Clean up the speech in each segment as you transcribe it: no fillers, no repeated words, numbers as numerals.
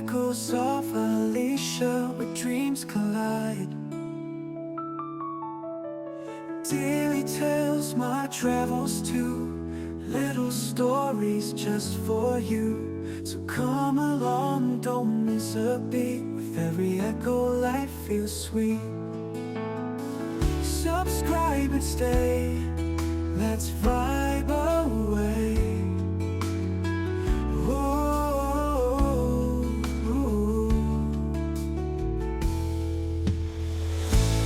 echoes of Alisha where dreams collide. Daily tales, my travels too, little stories just for you. So come along, don't miss a beat. With every echo life feels sweet. Subscribe and stay, let's vibe away. Ooh, ooh.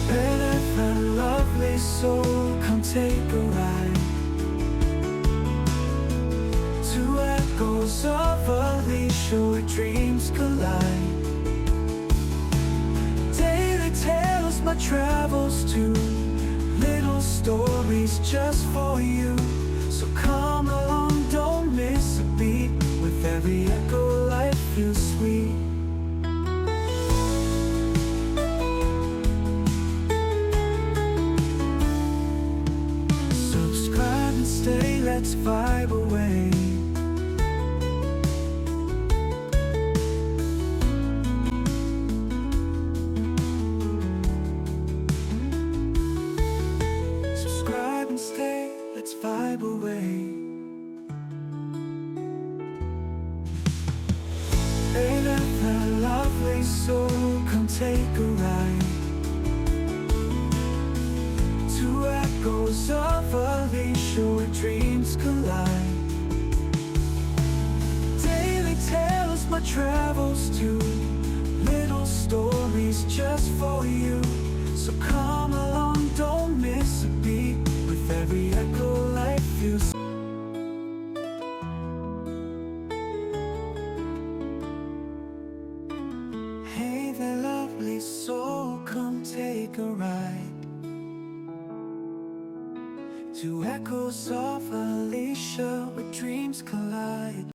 And if a lovely soul, come take a ride to echoes of Alisha where dreams collide. Daily tales, my travels too, little stories just for you. So come along, don't miss a beat. With every echo life feels sweet. Subscribe and stay, let's vibe away. Subscribe and stay, let's vibe away. Hey, let that lovely soul come take a ride to echoes of Alisha where dreams collide. Daily tales, my travels too, little stories just for you. So come along, don't miss a beat. With every echo life feels. Hey there, lovely soul, come take a ride to echoes of Alisha where dreams collide.